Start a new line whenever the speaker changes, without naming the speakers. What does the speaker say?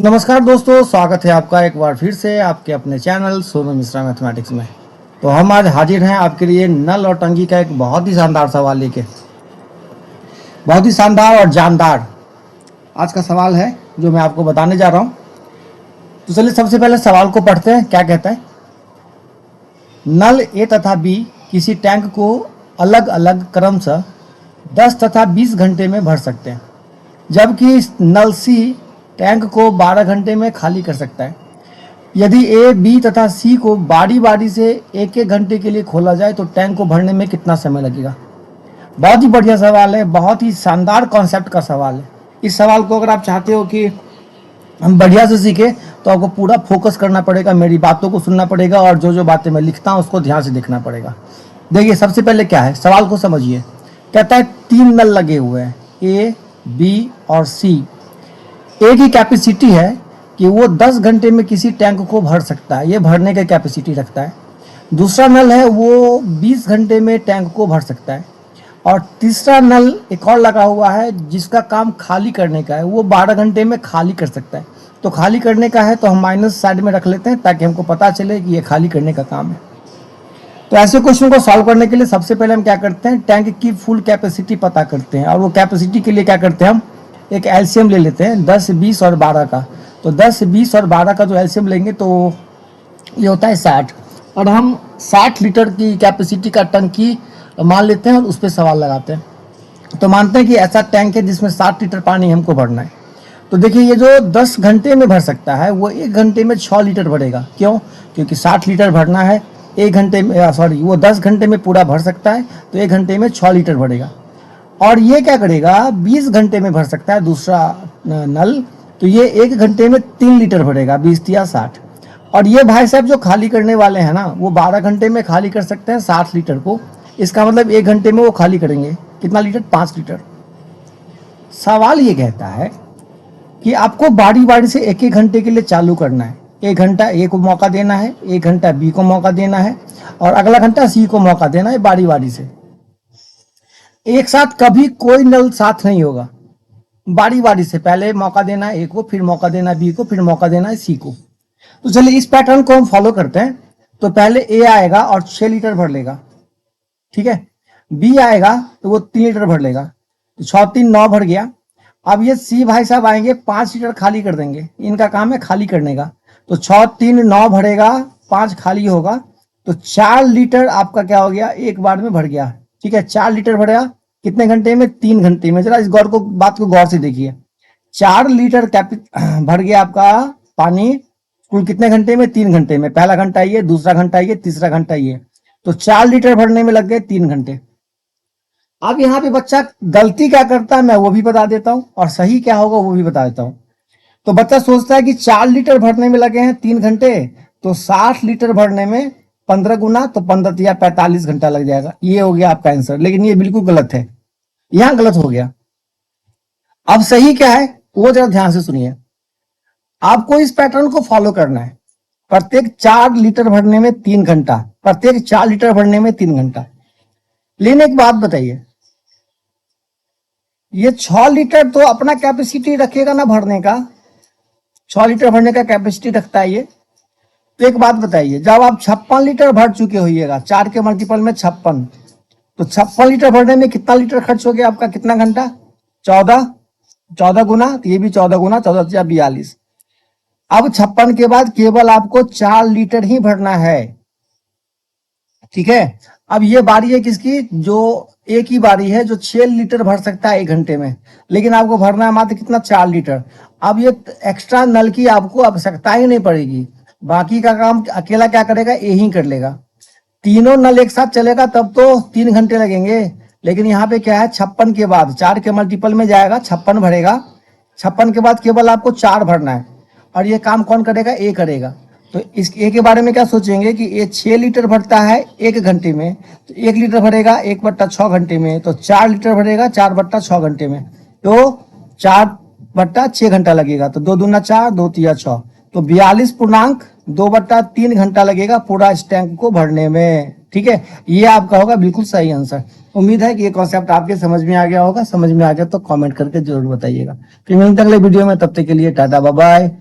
नमस्कार दोस्तों, स्वागत है आपका एक बार फिर से आपके अपने चैनल सोनू मिश्रा मैथमेटिक्स में। तो हम आज हाजिर हैं आपके लिए नल और टंकी का एक बहुत ही शानदार सवाल लेके। बहुत ही शानदार और जानदार आज का सवाल है जो मैं आपको बताने जा रहा हूँ। तो चलिए सबसे पहले सवाल को पढ़ते हैं। क्या कहता है? नल ए तथा बी किसी टैंक को अलग अलग क्रमशः 10 तथा 20 घंटे में भर सकते हैं, जबकि नल सी टैंक को 12 घंटे में खाली कर सकता है। यदि ए, बी तथा सी को बारी बारी से एक एक घंटे के लिए खोला जाए तो टैंक को भरने में कितना समय लगेगा? बहुत ही बढ़िया सवाल है, बहुत ही शानदार कॉन्सेप्ट का सवाल है। इस सवाल को अगर आप चाहते हो कि हम बढ़िया से सीखें तो आपको पूरा फोकस करना पड़ेगा, मेरी बातों को सुनना पड़ेगा और जो जो बातें मैं लिखता हूँ उसको ध्यान से देखना पड़ेगा। देखिए सबसे पहले क्या है, सवाल को समझिए। कहता है 3 नल लगे हुए हैं, ए, बी और सी। ए की कैपेसिटी है कि वो 10 घंटे में किसी टैंक को भर सकता है, ये भरने की कैपेसिटी रखता है। दूसरा नल है वो 20 घंटे में टैंक को भर सकता है। और तीसरा नल एक और लगा हुआ है जिसका काम खाली करने का है, वो 12 घंटे में खाली कर सकता है। तो खाली करने का है तो हम माइनस साइड में रख लेते हैं ताकि हमको पता चले कि ये खाली करने का काम है। तो ऐसे क्वेश्चन को सॉल्व करने के लिए सबसे पहले हम क्या करते हैं, टैंक की फुल कैपेसिटी पता करते हैं। और वो कैपेसिटी के लिए क्या करते हैं, हम एक एलसीएम ले लेते हैं 10, 20 और 12 का। तो 10, 20 और 12 का जो एलसीएम लेंगे तो ये होता है 60। और हम 60 लीटर की कैपेसिटी का टंकी मान लेते हैं और उस पर सवाल लगाते हैं। तो मानते हैं कि ऐसा टैंक है जिसमें 60 लीटर पानी हमको भरना है। तो देखिए ये जो 10 घंटे में भर सकता है वो 1 घंटे में 6 लीटर भरेगा। क्यों? क्योंकि 60 लीटर भरना है, 1 घंटे में वो 10 घंटे में पूरा भर सकता है तो 1 घंटे में 6 लीटर भरेगा। और ये क्या करेगा, 20 घंटे में भर सकता है दूसरा नल, तो ये 1 घंटे में 3 लीटर भरेगा, 20 या 60। और ये भाई साहब जो खाली करने वाले हैं ना, वो 12 घंटे में खाली कर सकते हैं 60 लीटर को। इसका मतलब 1 घंटे में वो खाली करेंगे कितना लीटर? 5 लीटर। सवाल ये कहता है कि आपको बारी बारी से एक एक घंटे के लिए चालू करना है। 1 घंटा ए को मौका देना है, 1 घंटा बी को मौका देना है और अगला घंटा सी को मौका देना है, बारी बारी से। एक साथ कभी कोई नल साथ नहीं होगा, बारी बारी से पहले मौका देना है ए को, फिर मौका देना है बी को, फिर मौका देना है सी को। तो चलिए इस पैटर्न को हम फॉलो करते हैं। तो पहले ए आएगा और 6 लीटर भर लेगा, ठीक है। बी आएगा तो वो 3 लीटर भर लेगा, तो 6 3 9 भर गया। अब ये सी भाई साहब आएंगे, 5 लीटर खाली कर देंगे, इनका काम है खाली करने का। तो 6 3 9 भरेगा, 5 खाली होगा, तो 4 लीटर आपका क्या हो गया, एक बार में भर गया, ठीक है। 4 लीटर भरेगा कितने घंटे में? 3 घंटे में। जरा इस बात को गौर से देखिए। 4 लीटर भर गया आपका पानी कुल कितने घंटे में? 3 घंटे में। पहला घंटा ये, दूसरा घंटा ये, तीसरा घंटा ये। तो 4 लीटर भरने में लग गए 3 घंटे। अब यहाँ पे बच्चा गलती क्या करता है मैं वो भी बता देता हूँ और सही क्या होगा वो भी बता देता हूँ। तो बच्चा सोचता है कि 4 लीटर भरने में लगे हैं 3 घंटे, तो 60 लीटर भरने में 15 गुना तो 15 या 45 घंटा लग जाएगा। ये हो गया आपका आंसर, लेकिन ये बिल्कुल गलत है, यहां गलत हो गया। अब सही क्या है वो जरा ध्यान से सुनिए। आपको इस पैटर्न को फॉलो करना है। प्रत्येक 4 लीटर भरने में 3 घंटा, प्रत्येक 4 लीटर भरने में 3 घंटा। लेकिन एक बात बताइए, ये 6 लीटर तो अपना कैपेसिटी रखेगा ना भरने का, 6 लीटर भरने का कैपेसिटी रखता है ये। तो एक बात बताइए, जब आप 56 लीटर भर चुके होइएगा, 4 के मल्टीपल में 56, तो 56 लीटर भरने में कितना लीटर खर्च हो गया आपका? कितना घंटा? 14 गुना, तो ये भी 14 गुना, 14 या 42। अब 56 के बाद केवल आपको 4 लीटर ही भरना है, ठीक है। अब ये बारी है किसकी? जो एक ही बारी है जो 6 लीटर भर सकता है 1 घंटे में, लेकिन आपको भरना है मात्र कितना? 4 लीटर। अब ये एक्स्ट्रा नल की आपको आवश्यकता ही नहीं पड़ेगी, बाकी का काम अकेला क्या करेगा? ए ही कर लेगा। तीनों नल एक साथ चलेगा तब तो 3 घंटे लगेंगे, लेकिन यहाँ पे क्या है, 56 के बाद 4 के मल्टीपल में जाएगा, 56 भरेगा। 56 के बाद केवल आपको 4 भरना है और ये काम कौन करेगा? ए करेगा। तो इस ए के बारे में क्या सोचेंगे कि ये 6 लीटर भरता है 1 घंटे में, तो 1 लीटर भरेगा 1/6 घंटे में, तो 4 लीटर भरेगा 4/6 घंटे में, तो 4/6 घंटा लगेगा। तो 2 दूना 4, 2 तिया 6, तो 42.2/3 घंटा लगेगा पूरा इस टैंक को भरने में, ठीक है। ये आपका होगा बिल्कुल सही आंसर। उम्मीद है कि ये कॉन्सेप्ट आपके समझ में आ गया होगा। समझ में आ गया तो कमेंट करके जरूर बताइएगा। फिर मिलते हैं अगले वीडियो में, तब तक के लिए टाटा बाय बाय।